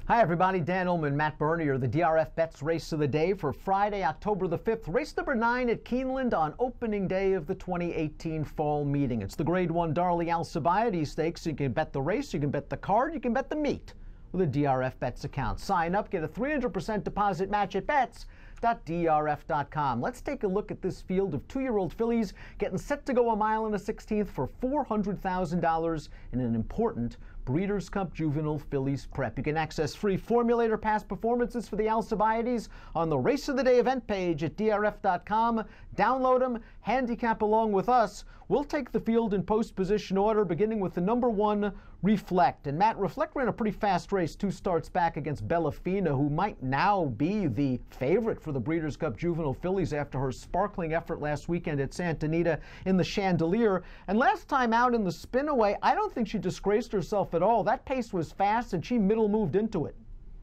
Hi everybody, Dan Illman, Matt Bernier, the DRF Bets Race of the Day for Friday, October the 5th, race number 9 at Keeneland on opening day of the 2018 fall meeting. It's the Grade 1 Darley Alcibiades Stakes. You can bet the race, you can bet the card, you can bet the meet with a DRF Bets account. Sign up, get a 300% deposit match at bets.drf.com. Let's take a look at this field of 2-year-old fillies getting set to go a mile and a 16th for $400,000 in an important Breeders' Cup Juvenile Fillies Prep. You can access free formulator past performances for the Alcibiades on the Race of the Day event page at drf.com. Download them, handicap along with us. We'll take the field in post position order, beginning with the number 1, Reflect. And Matt, Reflect ran a pretty fast race 2 starts back against Bellafina, who might now be the favorite for the Breeders' Cup Juvenile Fillies after her sparkling effort last weekend at Santa Anita in the Chandelier. And last time out in the spin-away, I don't think she disgraced herself at all. That pace was fast, and she middle moved into it.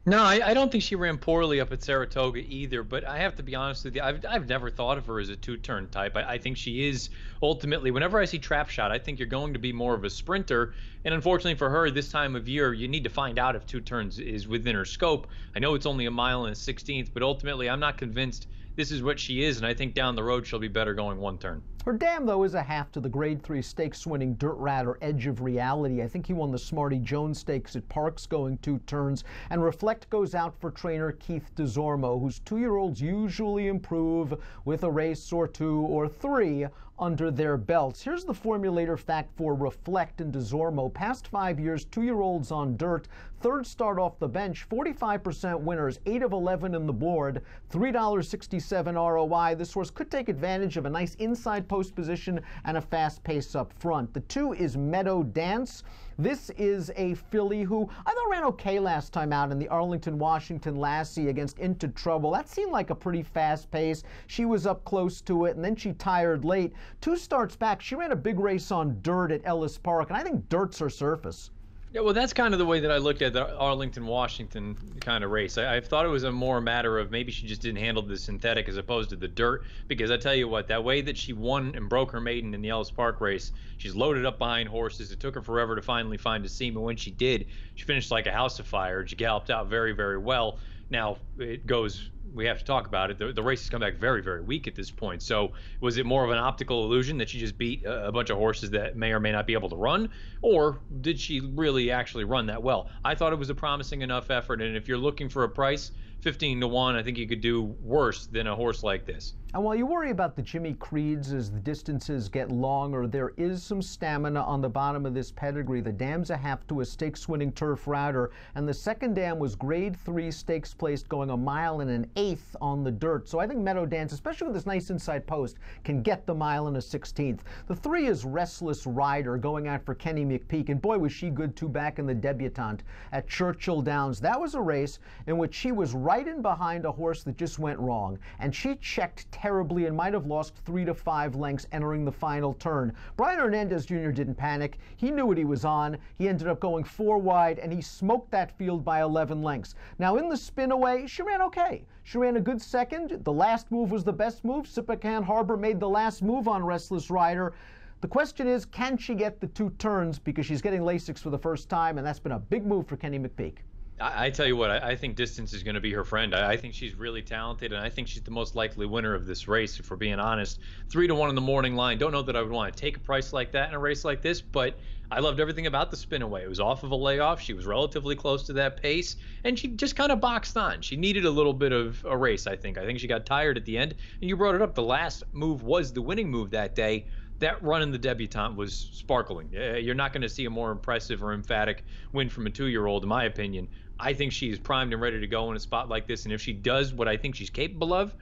No, I don't think she ran poorly up at Saratoga either, but I have to be honest with you, I've never thought of her as a two-turn type. I think she is ultimately, whenever I see Trap Shot, I think you're going to be more of a sprinter, and unfortunately for her, this time of year, you need to find out if 2 turns is within her scope. I know it's only a mile and a 16th, but ultimately, I'm not convinced this is what she is, and I think down the road she'll be better going 1 turn. Her dam, though, is a half to the Grade 3 stakes winning Dirt Rat or Edge of Reality. I think he won the Smarty Jones Stakes at Parks going 2 turns. And Reflect goes out for trainer Keith DeZormo, whose 2-year-olds usually improve with a race or 2 or 3 under their belts. Here's the formulator fact for Reflect and DeZormo. Past 5 years, 2-year-olds on dirt, 3rd start off the bench, 45% winners, 8 of 11 in the board, $3.67 ROI. This horse could take advantage of a nice inside post position and a fast pace up front. The 2 is Meadow Dance. This is a filly who I thought ran okay last time out in the Arlington, Washington Lassie against Into Trouble. That seemed like a pretty fast pace. She was up close to it, and then she tired late. 2 starts back, she ran a big race on dirt at Ellis Park, and I think dirt's her surface. Yeah, well, that's kind of the way that I looked at the Arlington, Washington kind of race. I thought it was a more matter of maybe she just didn't handle the synthetic as opposed to the dirt, because I tell you what, that way that she won and broke her maiden in the Ellis Park race, she's loaded up behind horses. It took her forever to finally find a seam, and when she did, she finished like a house of fire. She galloped out very, very well. Now, it goes, we have to talk about it. The race has come back very, very weak at this point. So was it more of an optical illusion that she just beat a bunch of horses that may or may not be able to run? Or did she really actually run that well? I thought it was a promising enough effort. And if you're looking for a price, 15 to 1, I think you could do worse than a horse like this. And while you worry about the Jimmy Creeds as the distances get longer, there is some stamina on the bottom of this pedigree. The dam's a half to a stakes-winning turf router, and the second dam was Grade 3 stakes placed going a mile and an 1/8 on the dirt. So I think Meadow Dance, especially with this nice inside post, can get the mile and a 16th. The 3 is Restless Rider going out for Kenny McPeak, and boy was she good too back in the debutante at Churchill Downs. That was a race in which she was right in behind a horse that just went wrong, and she checked terribly and might have lost 3 to 5 lengths entering the final turn. Brian Hernandez Jr. didn't panic. He knew what he was on. He ended up going 4 wide, and he smoked that field by 11 lengths. Now, in the spin away, she ran okay. She ran a good second. The last move was the best move. Sipacan Harbor made the last move on Restless Rider. The question is, can she get the 2 turns, because she's getting Lasix for the first time, and that's been a big move for Kenny McPeak. I tell you what, I think distance is going to be her friend. I think she's really talented, and I think she's the most likely winner of this race, if we're being honest. 3 to 1 in the morning line. Don't know that I would want to take a price like that in a race like this, but I loved everything about the spin away. It was off of a layoff. She was relatively close to that pace, and she just kind of boxed on. She needed a little bit of a race, I think. I think she got tired at the end, and you brought it up. The last move was the winning move that day. That run in the debutante was sparkling. You're not going to see a more impressive or emphatic win from a 2-year-old, in my opinion. I think she's primed and ready to go in a spot like this, and if she does what I think she's capable of,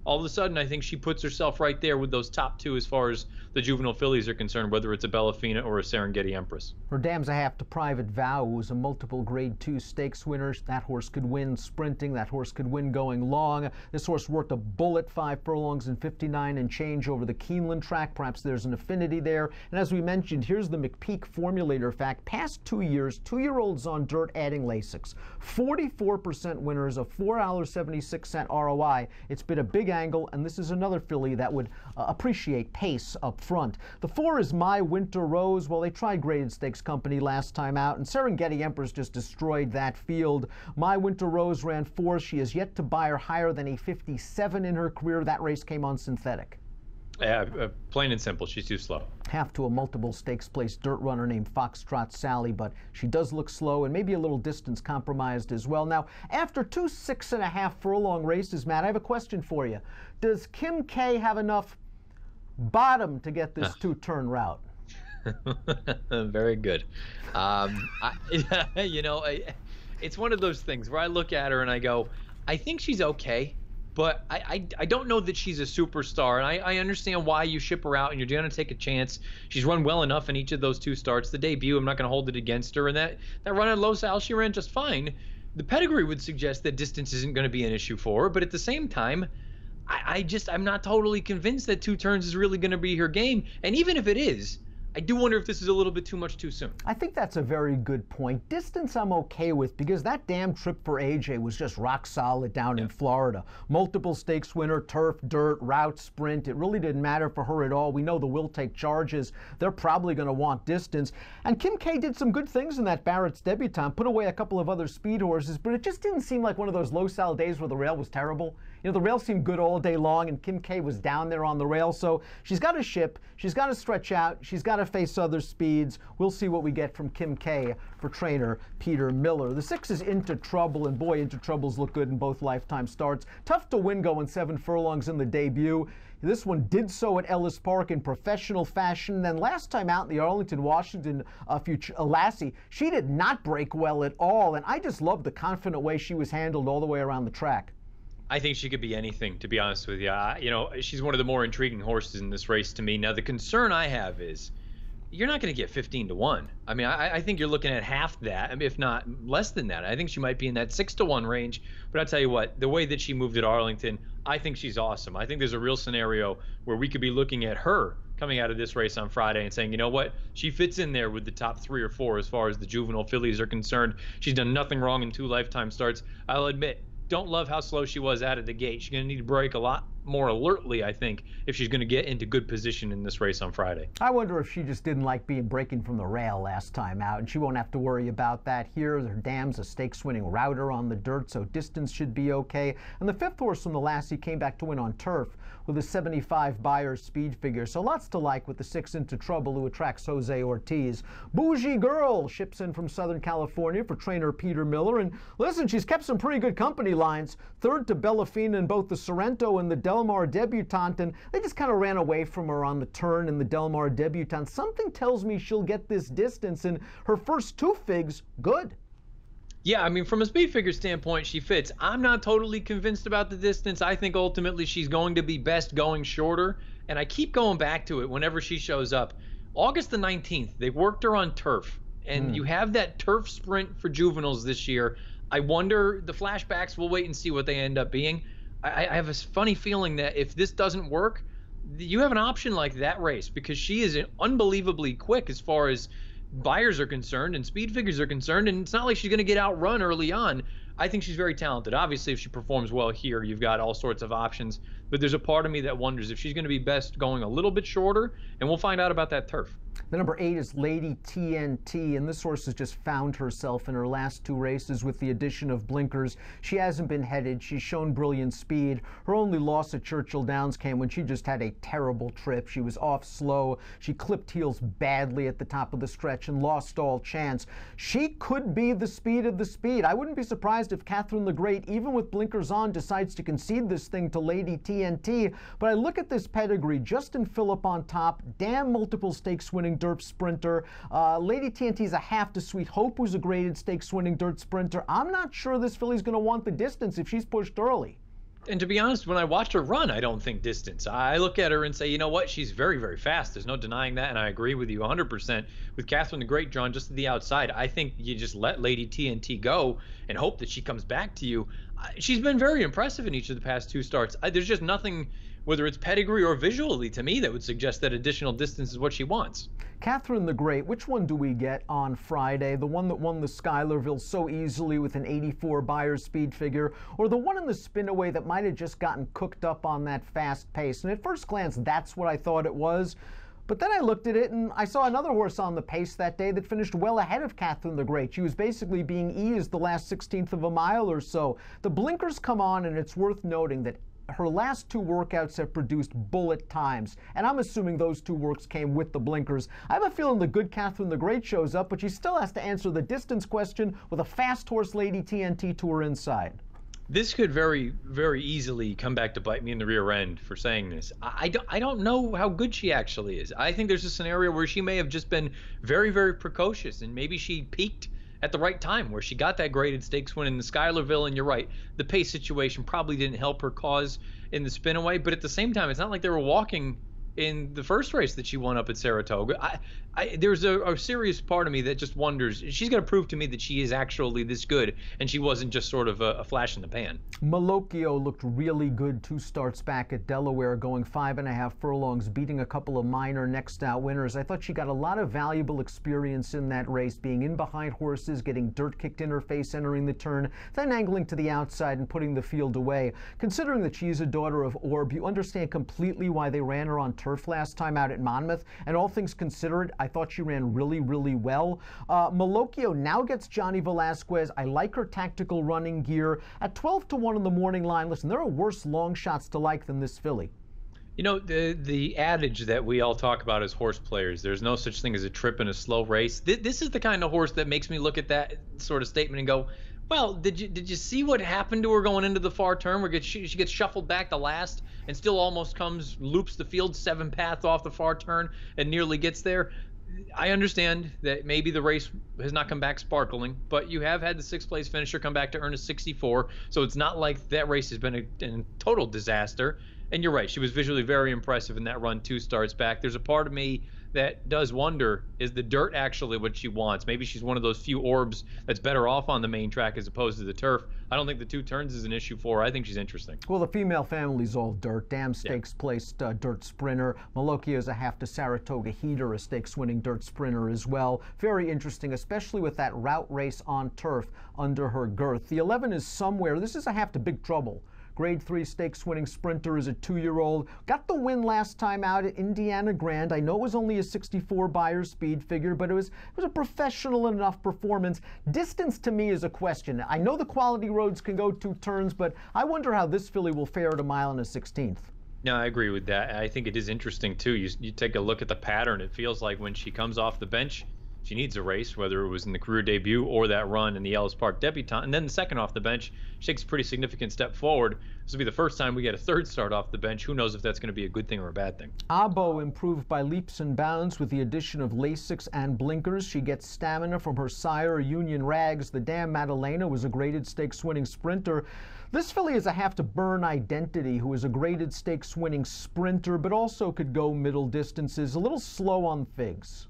all of a sudden I think she puts herself right there with those top 2 as far as the juvenile fillies are concerned, whether it's a Bellafina or a Serengeti Empress. Her dam's a half to Private Vow, who was a multiple Grade 2 stakes winner. That horse could win sprinting. That horse could win going long. This horse worked a bullet 5 furlongs and 59 and change over the Keeneland track. Perhaps there's an affinity there. And as we mentioned, here's the McPeak formulator fact. Past 2 years, 2-year-olds on dirt adding Lasix. 44% winners, a $4.76 ROI. It's been a big angle, and this is another filly that would appreciate pace up front. The 4 is My Winter Rose. Well, they tried Graded Stakes Company last time out, and Serengeti Empress just destroyed that field. My Winter Rose ran 4th. She has yet to buy her higher than a 57 in her career. That race came on synthetic. Yeah, plain and simple, she's too slow. Half to a multiple stakes place dirt runner named Foxtrot Sally, but she does look slow and maybe a little distance compromised as well. Now, after 2 6.5 furlong races, Matt, I have a question for you. Does Kim K have enough bottom to get this 2-turn route? Very good. It's one of those things where I look at her and I go, I think she's okay. But I don't know that she's a superstar, and I understand why you ship her out and you're going to take a chance. She's run well enough in each of those 2 starts. The debut, I'm not going to hold it against her, and that run at Los Al, she ran just fine. The pedigree would suggest that distance isn't going to be an issue for her, but at the same time, I'm not totally convinced that 2 turns is really going to be her game. And even if it is, I do wonder if this is a little bit too much too soon. I think that's a very good point. Distance I'm okay with because that damn trip for AJ was just rock solid down in Florida. Multiple stakes winner, turf, dirt, route, sprint. It really didn't matter for her at all. We know the Will Take Charges. They're probably going to want distance. And Kim K did some good things in that Barrett's debutante, put away a couple of other speed horses, but it just didn't seem like one of those Los Al days where the rail was terrible. You know, the rail seemed good all day long, and Kim K was down there on the rail. So she's got to ship, she's got to stretch out, she's got to face other speeds. We'll see what we get from Kim K for trainer Peter Miller. The 6 is Into Trouble, and boy, Into Troubles look good in both lifetime starts. Tough to win going 7 furlongs in the debut. This one did so at Ellis Park in professional fashion. Then last time out in the Arlington, Washington Lassie, she did not break well at all, and I just loved the confident way she was handled all the way around the track. I think she could be anything, to be honest with you. She's one of the more intriguing horses in this race to me. Now, the concern I have is you're not going to get 15-1. I mean, I think you're looking at half that, if not less than that. I think she might be in that 6-1 range. But I'll tell you what, the way that she moved at Arlington, I think she's awesome. I think there's a real scenario where we could be looking at her coming out of this race on Friday and saying, you know what, she fits in there with the top 3 or 4 as far as the juvenile fillies are concerned. She's done nothing wrong in 2 lifetime starts. I'll admit, don't love how slow she was out of the gate. She's going to need to break a lot more alertly, I think, if she's going to get into good position in this race on Friday. I wonder if she just didn't like breaking from the rail last time out, and she won't have to worry about that here. Her dam's a stakes-winning router on the dirt, so distance should be okay. And the 5th horse from the Lassie came back to win on turf with a 75 Beyer speed figure. So lots to like with the 6 Into Trouble, who attracts Jose Ortiz. Bougie Girl ships in from Southern California for trainer Peter Miller. And listen, she's kept some pretty good company lines. 3rd to Bellafina in both the Sorrento and the Del Mar debutante, and they just kind of ran away from her on the turn in the Del Mar debutante. Something tells me she'll get this distance, and her first 2 figs, good. Yeah, I mean, from a speed figure standpoint, she fits. I'm not totally convinced about the distance. I think ultimately she's going to be best going shorter, and I keep going back to it whenever she shows up. August the 19th, they worked her on turf, and you have that turf sprint for juveniles this year. I wonder, the flashbacks, we'll wait and see what they end up being. I have a funny feeling that if this doesn't work, you have an option like that race, because she is unbelievably quick as far as buyers are concerned and speed figures are concerned, and it's not like she's going to get outrun early on. I think she's very talented. Obviously, if she performs well here, you've got all sorts of options, but there's a part of me that wonders if she's going to be best going a little bit shorter, and we'll find out about that turf. The number 8 is Lady TNT, and this horse has just found herself in her last 2 races with the addition of blinkers. She hasn't been headed. She's shown brilliant speed. Her only loss at Churchill Downs came when she just had a terrible trip. She was off slow. She clipped heels badly at the top of the stretch and lost all chance. She could be the speed of the speed. I wouldn't be surprised if Catherine the Great, even with blinkers on, decides to concede this thing to Lady TNT. But I look at this pedigree, Justin Phillip on top, damn multiple stakes winning dirt sprinter. Lady TNT is a half to Sweet Hope, who's a graded stakes winning dirt sprinter. I'm not sure this filly's going to want the distance if she's pushed early. And to be honest, when I watched her run, I don't think distance. I look at her and say, you know what? She's very, very fast. There's no denying that, and I agree with you 100%. With Catherine the Great drawn just to the outside, I think you just let Lady TNT go and hope that she comes back to you. She's been very impressive in each of the past 2 starts. There's just nothing whether it's pedigree or visually, to me, that would suggest that additional distance is what she wants. Catherine the Great, which one do we get on Friday? The one that won the Schuylerville so easily with an 84 Buyer's speed figure, or the one in the spinaway that might have just gotten cooked up on that fast pace? And at first glance, that's what I thought it was. But then I looked at it and I saw another horse on the pace that day that finished well ahead of Catherine the Great. She was basically being eased the last 16th of a mile or so. The blinkers come on, and it's worth noting that her last two workouts have produced bullet times, and I'm assuming those two works came with the blinkers. I have a feeling the good Catherine the Great shows up, but she still has to answer the distance question with a fast horse Lady TNT to her inside. This could very, very easily come back to bite me in the rear end for saying this. I don't know how good she actually is. I think there's a scenario where she may have just been very, very precocious, and maybe she peaked at the right time where she got that graded stakes win in the Schuylerville. And you're right, the pace situation probably didn't help her cause in the spinaway, but at the same time, it's not like they were walking in the first race that she won up at Saratoga. There's a serious part of me that just wonders, she's going to prove to me that she is actually this good, and she wasn't just sort of a flash in the pan. Malocchio looked really good 2 starts back at Delaware, going 5.5 furlongs, beating a couple of minor next out winners. I thought she got a lot of valuable experience in that race, being in behind horses, getting dirt kicked in her face entering the turn, then angling to the outside and putting the field away. Considering that she's a daughter of Orb, you understand completely why they ran her on turf last time out at Monmouth, and all things considered, I thought she ran really, really well. Malocchio now gets Johnny Velasquez. I like her tactical running gear. At 12-1 in the morning line, listen, there are worse long shots to like than this filly. You know, the adage that we all talk about as horse players, there's no such thing as a trip in a slow race. This is the kind of horse that makes me look at that sort of statement and go, well, did you see what happened to her going into the far turn where she gets shuffled back to last and still almost loops the field 7 paths off the far turn and nearly gets there? I understand that maybe the race has not come back sparkling, but you have had the 6th place finisher come back to earn a 64, so it's not like that race has been a total disaster. And you're right, she was visually very impressive in that run 2 starts back. There's a part of me that does wonder, is the dirt actually what she wants? Maybe she's one of those few orbs that's better off on the main track as opposed to the turf. I don't think the 2 turns is an issue for her. I think she's interesting. Well, the female family's all dirt. Dam Stakes placed dirt sprinter. Malocchio's a half to Saratoga heater, a stakes winning dirt sprinter as well. Very interesting, especially with that route race on turf under her girth. The 11 is somewhere. This is a half to Big Trouble. Grade 3 stakes winning sprinter is a 2-year-old. Got the win last time out at Indiana Grand. I know it was only a 64 Buyer's speed figure, but it was a professional enough performance. Distance to me is a question. I know the quality roads can go 2 turns, but I wonder how this filly will fare at a mile and a 16th. No, I agree with that. I think it is interesting too. You take a look at the pattern. It feels like when she comes off the bench, she needs a race, whether it was in the career debut or that run in the Ellis Park debutante. And then the second off the bench, she takes a pretty significant step forward. This will be the first time we get a 3rd start off the bench. Who knows if that's going to be a good thing or a bad thing. Abo improved by leaps and bounds with the addition of Lasix and blinkers. She gets stamina from her sire, Union Rags. The Dam Madalena was a graded stakes winning sprinter. This filly is a half to Burn Identity, who is a graded stakes winning sprinter, but also could go middle distances. A little slow on figs.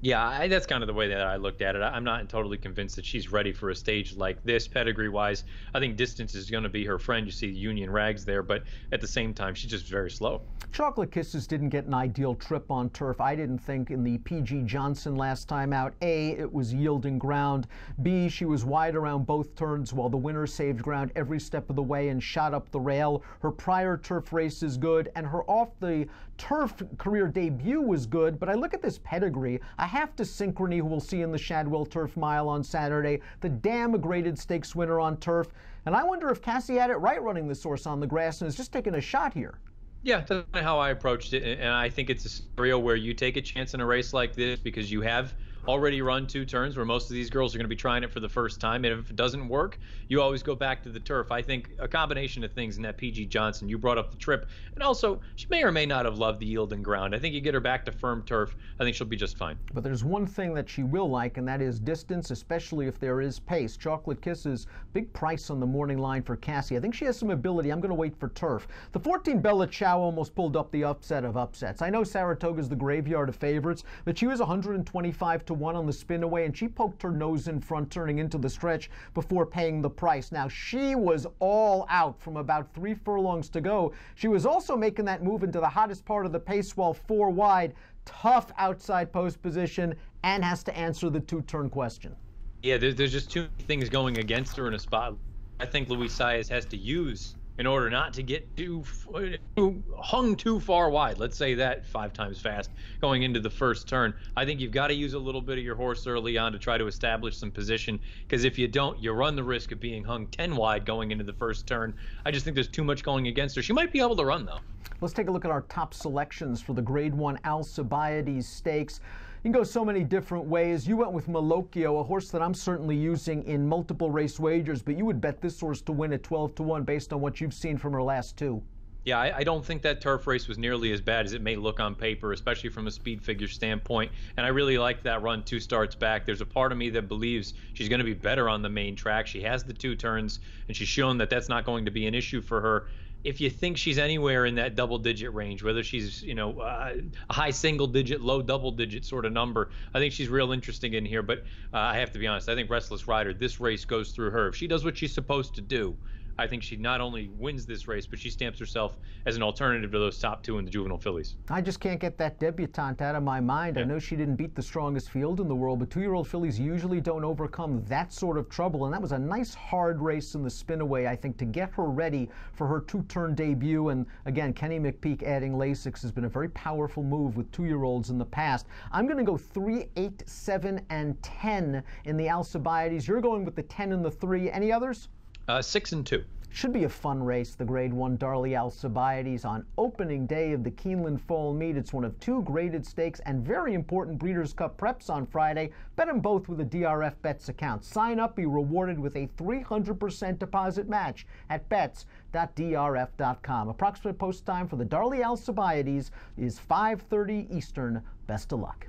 Yeah, that's kind of the way that I looked at it. I'm not totally convinced that she's ready for a stage like this, pedigree-wise. I think distance is going to be her friend. You see Union Rags there, but at the same time, she's just very slow. Chocolate Kisses didn't get an ideal trip on turf, I didn't think, in the P.G. Johnson last time out. A, it was yielding ground. B, she was wide around both turns while the winner saved ground every step of the way and shot up the rail. Her prior turf race is good, and her off-the-turf career debut was good, but I look at this pedigree. A half to Synchrony, who we'll see in the Shadwell Turf Mile on Saturday. The Dam, a graded stakes winner on turf. And I wonder if Cassie had it right running this horse on the grass and is just taking a shot here. Yeah, that's how I approached it. And I think it's a scenario where you take a chance in a race like this because you have already run 2 turns where most of these girls are going to be trying it for the first time. And if it doesn't work, you always go back to the turf. I think a combination of things in that P.G. Johnson, you brought up the trip, and also she may or may not have loved the yielding ground. I think you get her back to firm turf, I think she'll be just fine. But there's one thing that she will like, and that is distance, especially if there is pace. Chocolate Kisses, big price on the morning line for Cassie. I think she has some ability. I'm going to wait for turf. The 14 Bella Ciao almost pulled up the upset of upsets. I know Saratoga's the graveyard of favorites, but she was 125-1 4-1 on the spin away, and she poked her nose in front turning into the stretch before paying the price. Now, she was all out from about 3 furlongs to go. She was also making that move into the hottest part of the pace while 4 wide. Tough outside post position, and has to answer the 2-turn question. Yeah, there's just too many things going against her in a spot I think Luis Saez has to use in order not to get hung too far wide. Let's say that 5 times fast going into the first turn. I think you've got to use a little bit of your horse early on to try to establish some position, because if you don't, you run the risk of being hung 10 wide going into the first turn. I just think there's too much going against her. She might be able to run, though. Let's take a look at our top selections for the Grade 1 Alcibiades Stakes. You can go so many different ways. You went with Malocchio, a horse that I'm certainly using in multiple race wagers, but you would bet this horse to win at 12-1 based on what you've seen from her last 2. Yeah, I don't think that turf race was nearly as bad as it may look on paper, especially from a speed figure standpoint. And I really like that run 2 starts back. There's a part of me that believes she's going to be better on the main track. She has the 2 turns, and she's shown that that's not going to be an issue for her. If you think she's anywhere in that double-digit range, whether she's, a high single-digit, low double-digit sort of number, I think she's real interesting in here. But I have to be honest, I think Restless Rider, this race goes through her. If she does what she's supposed to do, I think she not only wins this race, but she stamps herself as an alternative to those top 2 in the juvenile fillies. I just can't get that debutante out of my mind. Yeah. I know she didn't beat the strongest field in the world, but 2-year-old fillies usually don't overcome that sort of trouble. And that was a nice hard race in the spin-away, I think, to get her ready for her 2-turn debut. And again, Kenny McPeek adding Lasix has been a very powerful move with 2-year-olds in the past. I'm going to go 3, 8, 7, and 10 in the Alcibiades. You're going with the 10 and the 3. Any others? 6 and 2. Should be a fun race, the Grade 1 Darley Alcibiades on opening day of the Keeneland Fall Meet. It's one of 2 graded stakes and very important Breeders' Cup preps on Friday. Bet them both with a DRF Bets account. Sign up, be rewarded with a 300% deposit match at bets.drf.com. Approximate post time for the Darley Alcibiades is 5:30 Eastern. Best of luck.